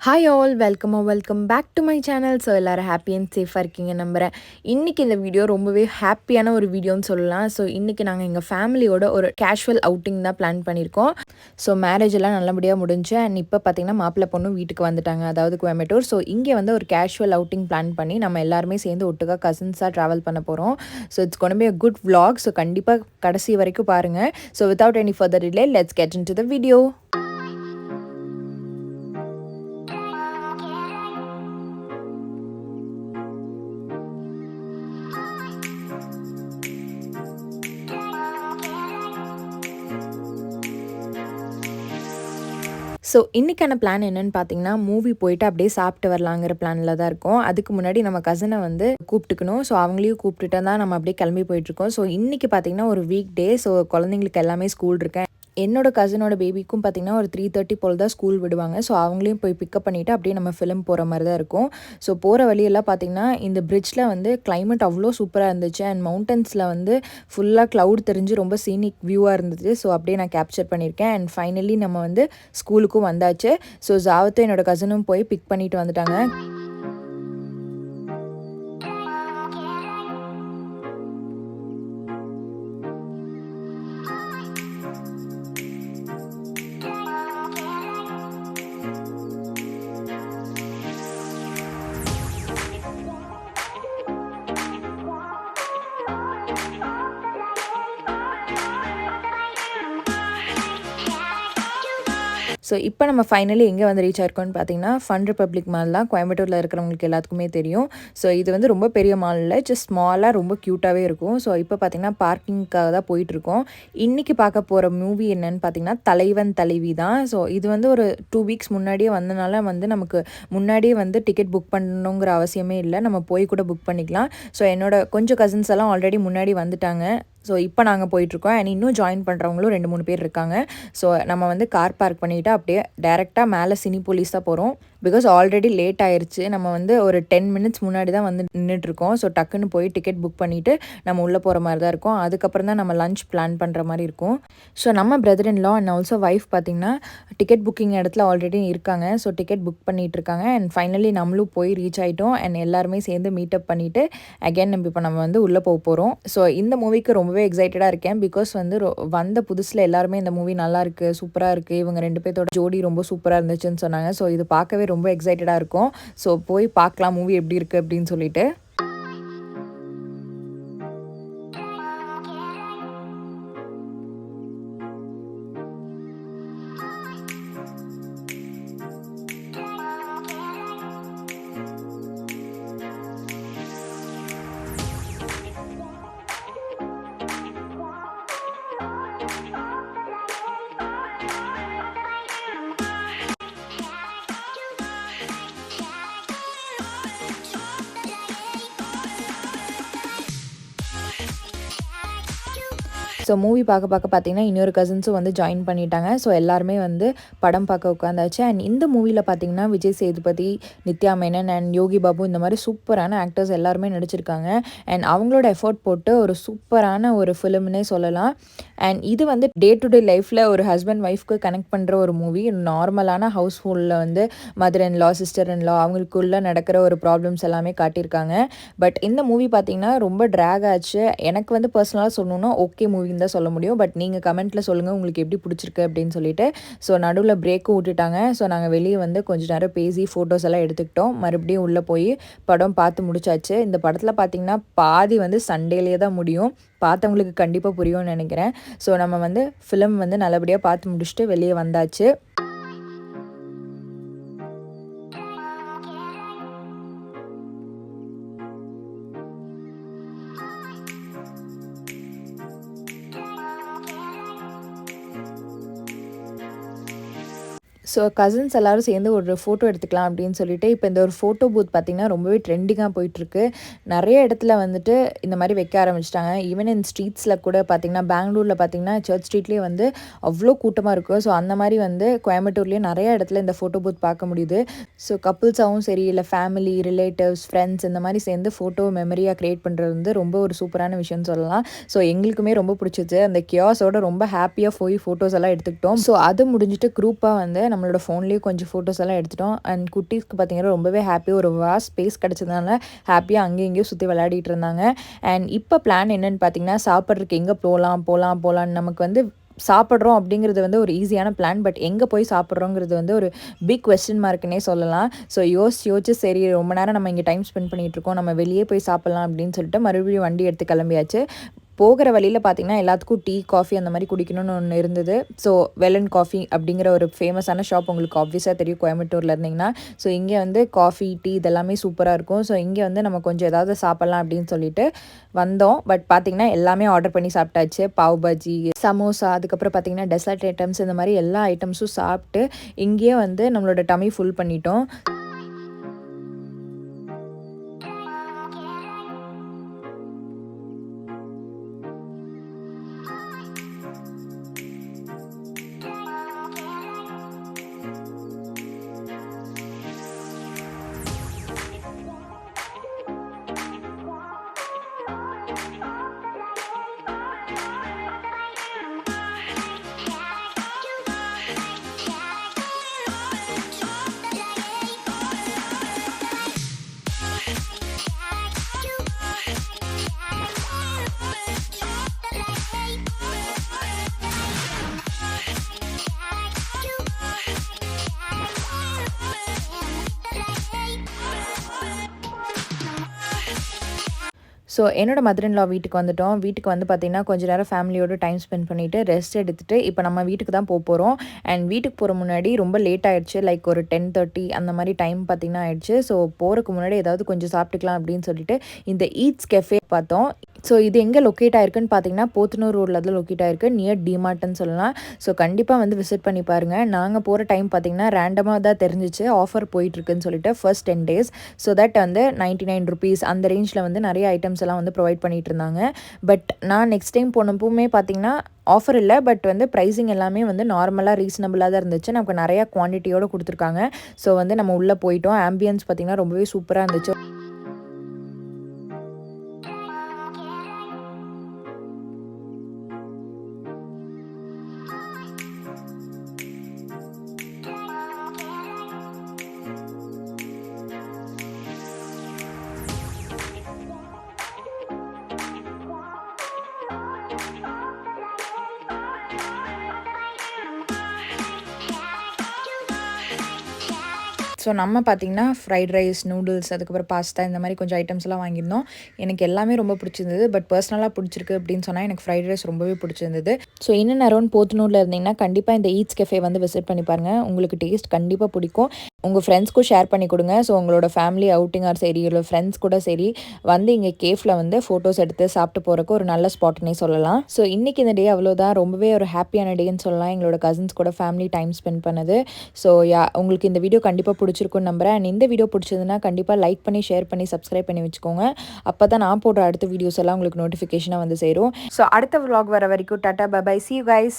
Hi all welcome back to my channel. So எல்லோரும் happy and சேஃபாக இருக்கீங்க நம்புகிறேன். இன்றைக்கி இந்த வீடியோ ரொம்பவே ஹாப்பியான ஒரு வீடியோன்னு சொல்லலாம். ஸோ இன்றைக்கி நாங்கள் எங்கள் ஃபேமிலியோட ஒரு கேஷுவல் அவுட்டிங் தான் பிளான் பண்ணியிருக்கோம். ஸோ மேரேஜ் எல்லாம் நல்லபடியாக முடிஞ்சு அண்ட் இப்போ பார்த்திங்கன்னா மாப்பிள்ளை பொண்ணு வீட்டுக்கு வந்துட்டாங்க, அதாவது கோயம்புத்தூர். ஸோ இங்கே வந்து ஒரு கேஷுவல் அவுட்டிங் பிளான் பண்ணி நம்ம எல்லாருமே சேர்ந்து ஒட்டுக்காக கசின்ஸாக ட்ராவல் பண்ண போகிறோம். So it's gonna be a good vlog. So கண்டிப்பாக கடைசி வரைக்கும் பாருங்கள். So without any further delay let's get into the video. So இன்றைக்கான பிளான் என்னென்னு பார்த்தீங்கன்னா, மூவி போயிட்டு அப்படியே சாப்பிட்டு வரலாங்கிற பிளானில் தான் இருக்கோம். அதுக்கு முன்னாடி நம்ம கசினை வந்து கூப்பிட்டுக்கணும். ஸோ அவங்களையும் கூப்பிட்டுட்டு தான் நம்ம அப்படியே கிளம்பி போயிட்டுருக்கோம். ஸோ இன்றைக்கி பார்த்திங்கன்னா ஒரு வீக் டே. ஸோ குழந்தைங்களுக்கு எல்லாமே ஸ்கூல் இருக்கேன். என்னோட கசினோட பேபிக்கும் பார்த்திங்கன்னா ஒரு 3:30 போல் தான் ஸ்கூல் விடுவாங்க. ஸோ அவங்களையும் போய் பிக்கப் பண்ணிவிட்டு அப்படியே நம்ம ஃபிலிம் போகிற மாதிரி தான் இருக்கும். ஸோ போகிற வழியெல்லாம் பார்த்திங்கன்னா இந்த பிரிட்ஜில் வந்து கிளைமேட் அவ்வளோ சூப்பராக இருந்துச்சு. அண்ட் மவுண்டன்ஸில் வந்து ஃபுல்லாக க்ளவுட் தெரிஞ்சு ரொம்ப சீனிக் வியூவாக இருந்துச்சு. ஸோ அப்படியே நான் கேப்சர் பண்ணியிருக்கேன். அண்ட் ஃபைனலி நம்ம வந்து ஸ்கூலுக்கும் வந்தாச்சு. ஸோ ஜாவத்தும் என்னோட கசினும் போய் பிக் பண்ணிட்டு வந்துட்டாங்க. ஸோ இப்போ நம்ம ஃபைனலி எங்கே வந்து ரீச் ஆயிருக்கோம்னு பார்த்தீங்கன்னா, ஃபன் ரிப்பப்ளிக் மால் தான். கோயம்புத்தூரில் இருக்கிறவங்களுக்கு எல்லாத்துக்குமே தெரியும். ஸோ இது வந்து ரொம்ப பெரிய மால் இல்லை, ஜஸ்ட் ஸ்மாலாக ரொம்ப க்யூட்டாகவே இருக்கும். ஸோ இப்போ பார்த்தீங்கன்னா பார்க்கிங்காக தான் போயிட்டுருக்கோம். இன்றைக்கி பார்க்க போகிற மூவி என்னன்னு பார்த்தீங்கன்னா தலைவன் தலைவி தான். ஸோ இது வந்து ஒரு 2 வீக்ஸ் முன்னாடியே வந்தனால வந்து நமக்கு முன்னாடியே வந்து டிக்கெட் புக் பண்ணணுங்கிற அவசியமே இல்லை, நம்ம போய் கூட புக் பண்ணிக்கலாம். ஸோ என்னோட கொஞ்சம் கசின்ஸ் எல்லாம் ஆல்ரெடி முன்னாடி வந்துட்டாங்க. ஸோ இப்போ நாங்கள் போயிட்டுருக்கோம். அண்ட் இன்னும் ஜாயின் பண்ணுறவங்களும் 2-3 பேர் இருக்காங்க. ஸோ நம்ம வந்து கார் பார்க் பண்ணிவிட்டு அப்படியே டேரெக்டாக மேலே சினிபோலிஸ் தான் போகிறோம். பிகாஸ் ஆல்ரெடி லேட் ஆயிடுச்சு. நம்ம வந்து ஒரு 10 மினிட்ஸ் முன்னாடி தான் வந்து நின்றுட்டுருக்கோம். ஸோ டக்குன்னு போய் டிக்கெட் புக் பண்ணிவிட்டு நம்ம உள்ளே போகிற மாதிரி தான் இருக்கும். அதுக்கப்புறம் தான் நம்ம லஞ்ச் பிளான் பண்ணுற மாதிரி இருக்கும். ஸோ நம்ம brother in law and also wife பார்த்திங்கன்னா டிக்கெட் புக்கிங் இடத்துல ஆல்ரெடி இருக்காங்க. ஸோ டிக்கெட் புக் பண்ணிகிட்டு இருக்காங்க. அண்ட் ஃபைனலி நம்மளும் போய் ரீச் ஆகிட்டோம். அண்ட் எல்லாருமே சேர்ந்து மீட்டப் பண்ணிவிட்டு அகேன் இப்போ நம்ம வந்து உள்ளே போக போகிறோம். ஸோ இந்த மூவிக்கு ரொம்பவே எக்ஸைட்டடாக இருக்கேன். பிகாஸ் வந்து வந்த புதுசில் எல்லாருமே இந்த மூவி நல்லாயிருக்கு, சூப்பராக இருக்குது, இவங்க 2 பேர்த்தோட ஜோடி ரொம்ப சூப்பராக இருந்துச்சுன்னு சொன்னாங்க. ஸோ இது பார்க்கவே ரொம்ப எக்ஸைட்டடாக இருக்கும். ஸோ போய் பார்க்கலாம் மூவி எப்படி இருக்குது அப்படின்னு சொல்லிட்டு. ஸோ மூவி பார்க்க பார்த்தீங்கன்னா இன்னொரு கசின்ஸும் வந்து ஜாயின் பண்ணிட்டாங்க. ஸோ எல்லாருமே வந்து படம் பார்க்க உட்காந்தாச்சு. அண்ட் இந்த மூவியில் பார்த்தீங்கன்னா விஜய் சேதுபதி, நித்யா மேனன் அண்ட் யோகி பாபு இந்த மாதிரி சூப்பரான ஆக்டர்ஸ் எல்லாருமே நடிச்சிருக்காங்க. அண்ட் அவங்களோட எஃபோர்ட் போட்டு ஒரு சூப்பரான ஒரு ஃபிலிம்னே சொல்லலாம். அண்ட் இது வந்து டே டு டே லைஃப்பில் ஒரு ஹஸ்பண்ட் ஒய்ஃப்க்கு கனெக்ட் பண்ணுற ஒரு மூவி. நார்மலான ஹவுஸ் ஹோல்டில் வந்து mother in law, sister in லா அவங்களுக்குள்ளே நடக்கிற ஒரு ப்ராப்ளம்ஸ் எல்லாமே காட்டியிருக்காங்க. பட் இந்த மூவி பார்த்தீங்கன்னா ரொம்ப ட்ராக் ஆச்சு. எனக்கு வந்து பர்சனலாக சொல்லணுன்னா ஓகே மூவி தான் சொல்ல முடியும். பட் நீங்கள் கமெண்ட்டில் சொல்லுங்கள் உங்களுக்கு எப்படி பிடிச்சிருக்கு அப்படின்னு சொல்லிட்டு. ஸோ நடுவில் பிரேக்கும் விட்டுட்டாங்க. ஸோ நாங்கள் வெளியே வந்து கொஞ்சம் நேரம் பேசி ஃபோட்டோஸ் எல்லாம் எடுத்துக்கிட்டோம். மறுபடியும் உள்ளே போய் படம் பார்த்து முடிச்சாச்சு. இந்த படத்தில் பார்த்திங்கன்னா பாதி வந்து சண்டேலேயே தான் முடியும். பார்த்தவங்களுக்கு கண்டிப்பாக புரியும்னு நினைக்கிறேன். ஸோ நம்ம வந்து ஃபிலிம் வந்து நல்லபடியாக பார்த்து முடிச்சுட்டு வெளியே வந்தாச்சு. ஸோ கசின்ஸ் எல்லோரும் சேர்ந்து ஒரு ஃபோட்டோ எடுத்துக்கலாம் அப்படின்னு சொல்லிட்டு இப்போ இந்த ஒரு ஃபோட்டோ பூத் பார்த்திங்கன்னா ரொம்பவே ட்ரெண்டிங்காக போயிட்டுருக்கு. நிறைய இடத்துல வந்துட்டு இந்த மாதிரி வைக்க ஆரம்பிச்சிட்டாங்க. ஈவன் இன் ஸ்ட்ரீட்ஸில் கூட பார்த்திங்கன்னா பெங்களூரில் பார்த்திங்கன்னா சர்ச் ஸ்ட்ரீட்லேயே வந்து அவ்வளோ கூட்டமாக இருக்கும். ஸோ அந்த மாதிரி வந்து கோயம்புத்தூர்லேயே நிறைய இடத்துல இந்த ஃபோட்டோ பூத் பார்க்க முடியுது. ஸோ கப்புள்ஸாகவும் சரி, இல்லை ஃபேமிலி, ரிலேட்டிவ்ஸ், ஃப்ரெண்ட்ஸ் இந்த மாதிரி சேர்ந்து ஃபோட்டோ மெமரியாக க்ரியேட் பண்ணுறது வந்து ரொம்ப ஒரு சூப்பரான விஷயம்னு சொல்லலாம். ஸோ எங்களுக்குமே ரொம்ப பிடிச்சிச்சு. அந்த கியாஸோட ரொம்ப ஹாப்பியாக போய் ஃபோட்டோஸ் எல்லாம் எடுத்துக்கிட்டோம். ஸோ அது முடிஞ்சிட்டு குரூப்பாக வந்து நம்மளோட ஃபோன்லேயும் கொஞ்சம் ஃபோட்டோஸ் எல்லாம் எடுத்துட்டோம். அண்ட் குட்டீஸ்க்கு பார்த்தீங்கன்னா ரொம்பவே ஹாப்பி, ஒரு வாஸ்ட் ஸ்பேஸ் கிடச்சதுனால ஹாப்பியாக அங்கேயும் இங்கேயும் சுற்றி விளையாடிட்டு இருந்தாங்க. அண்ட் இப்போ பிளான் என்னென்னு பார்த்தீங்கன்னா, சாப்பிட்றதுக்கு எங்கே போகலான்னு நமக்கு வந்து சாப்பிட்றோம் அப்படிங்கிறது வந்து ஒரு ஈஸியான பிளான். பட் எங்கே போய் சாப்பிட்றோங்கிறது வந்து ஒரு பிக் கொஸ்டின் மார்க்குன்னே சொல்லலாம். ஸோ யோசிச்சு சரி ரொம்ப நேரம் நம்ம இங்கே டைம் ஸ்பெண்ட் பண்ணிகிட்ருக்கோம், நம்ம வெளியே போய் சாப்பிட்லாம் அப்படின்னு சொல்லிட்டு மறுபடியும் வண்டி எடுத்து கிளம்பியாச்சு. போகிற வழியில் பார்த்திங்கன்னா எல்லாத்துக்கும் டீ, காஃபி அந்த மாதிரி குடிக்கணும்னு ஒன்று இருந்தது. ஸோ வெலன் காஃபி அப்படிங்கிற ஒரு ஃபேமஸான ஷாப் உங்களுக்கு ஆப்வியஸாக தெரியும் கோயம்புத்தூரில் இருந்தீங்கன்னா. ஸோ இங்கே வந்து காஃபி, டீ இதெல்லாமே சூப்பராக இருக்கும். ஸோ இங்கே வந்து நம்ம கொஞ்சம் ஏதாவது சாப்பிட்லாம் அப்படின்னு சொல்லிட்டு வந்தோம். பட் பார்த்திங்கன்னா எல்லாமே ஆர்டர் பண்ணி சாப்பிட்டாச்சு. பாவ் பாஜி, சமோசா, அதுக்கப்புறம் பார்த்திங்கன்னா டெசர்ட் ஐட்டம்ஸ், இந்த மாதிரி எல்லா ஐட்டம்ஸும் சாப்பிட்டு இங்கேயே வந்து நம்மளோட டம்மி ஃபுல் பண்ணிட்டோம். ஸோ என்னோட மதர் இன் லா வீட்டுக்கு வந்துட்டோம். வீட்டுக்கு வந்து பார்த்திங்கன்னா கொஞ்சம் நேரம் ஃபேமிலியோடு டைம் ஸ்பெண்ட் பண்ணிவிட்டு ரெஸ்ட் எடுத்துகிட்டு இப்போ நம்ம வீட்டுக்கு தான் போகிறோம். அண்ட் வீட்டுக்கு போகிற முன்னாடி ரொம்ப லேட் ஆகிடுச்சு, லைக் ஒரு 10:30 அந்த மாதிரி டைம் பார்த்திங்கன்னா ஆயிடுச்சு. ஸோ போகிறதுக்கு முன்னாடி ஏதாவது கொஞ்சம் சாப்பிட்டுக்கலாம் அப்படின்னு சொல்லிட்டு இந்த ஈட்ஸ் கெஃபே பார்த்தோம். ஸோ இது எங்கே லொக்கேட் ஆயிருக்குன்னு பார்த்தீங்கன்னா போத்தனூர் ரோடில் தான் லொக்கேட் ஆயிருக்கு, நியர் டிமார்ட்னு சொல்லலாம். ஸோ கண்டிப்பாக வந்து விசிட் பண்ணி பாருங்கள். நாங்கள் போகிற டைம் பார்த்திங்கன்னா ரேண்டமாக தான் தெரிஞ்சிச்சு ஆஃபர் போயிட்டுருக்குன்னு சொல்லிட்டு ஃபர்ஸ்ட் 10 days. ஸோ தட் வந்து 99 rupees அந்த ரேஞ்சில் வந்து நிறைய ஐட்டம்ஸ் எல்லாம் வந்து ப்ரொவைட் பண்ணிகிட்டு இருந்தாங்க. பட் நான் நெக்ஸ்ட் டைம் போனப்போவுமே பார்த்திங்கன்னா ஆஃபர் இல்லை, பட் வந்து ப்ரைஸிங் எல்லாமே வந்து நார்மலாக ரீசனபிளாக தான் இருந்துச்சு. நமக்கு நிறையா குவான்டிட்டியோடு கொடுத்துருக்காங்க. ஸோ வந்து நம்ம உள்ளே போயிட்டோம். ஆம்பியன்ஸ் பார்த்திங்கன்னா ரொம்பவே சூப்பராக இருந்துச்சு. ஸோ நம்ம பார்த்திங்கன்னா ஃப்ரைட் ரைஸ், நூடுல்ஸ், அதுக்கப்புறம் பாஸ்தா இந்த மாதிரி கொஞ்சம் ஐட்டம்ஸ்லாம் வாங்கியிருந்தோம். எனக்கு எல்லாமே ரொம்ப பிடிச்சிருந்தது. பட் பர்சனலாக பிடிச்சிருக்கு அப்படின்னு சொன்னால் எனக்கு ஃப்ரைட் ரைஸ் ரொம்பவே பிடிச்சிருந்தது. ஸோ இன்னும் அரௌண்ட் போத்தனூரில் இருந்தீங்கன்னா கண்டிப்பாக இந்த ஈட்ஸ் கெஃபே வந்து விசிட் பண்ணி பாருங்கள். உங்களுக்கு டேஸ்ட் கண்டிப்பாக பிடிக்கும். உங்கள் ஃப்ரெண்ட்ஸ்க்கும் ஷேர் பண்ணி கொடுங்க. ஸோ உங்களோட ஃபேமிலி அவுட்டிங்காக சரி, இல்லை ஃப்ரெண்ட்ஸ் கூட சரி வந்து இங்கே கேஃபில் வந்து ஃபோட்டோஸ் எடுத்து சாப்பிட்டு போகிறக்கு ஒரு நல்ல ஸ்பாட்னே சொல்லலாம். ஸோ இன்றைக்கி இந்த டே அவ்வளோதான், ரொம்பவே ஒரு ஹாப்பியான டேன்னு சொல்லலாம். எங்களோட கசின்ஸ் கூட ஃபேமிலி டைம் ஸ்பெண்ட் பண்ணது. ஸோ உங்களுக்கு இந்த வீடியோ கண்டிப்பாக பிடிச்சிருக்குன்னு நம்புகிறேன். அண்ட் இந்த வீடியோ பிடிச்சதுன்னா கண்டிப்பாக லைக் பண்ணி, ஷேர் பண்ணி, சப்ஸ்கிரைப் பண்ணி வச்சுக்கோங்க. அப்போ தான் நான் போடுற அடுத்த வீடியோஸ் எல்லாம் உங்களுக்கு நோட்டிஃபிகேஷனாக வந்து சேரும். ஸோ அடுத்த vlog வர வரைக்கும் tata, bye bye, see you guys.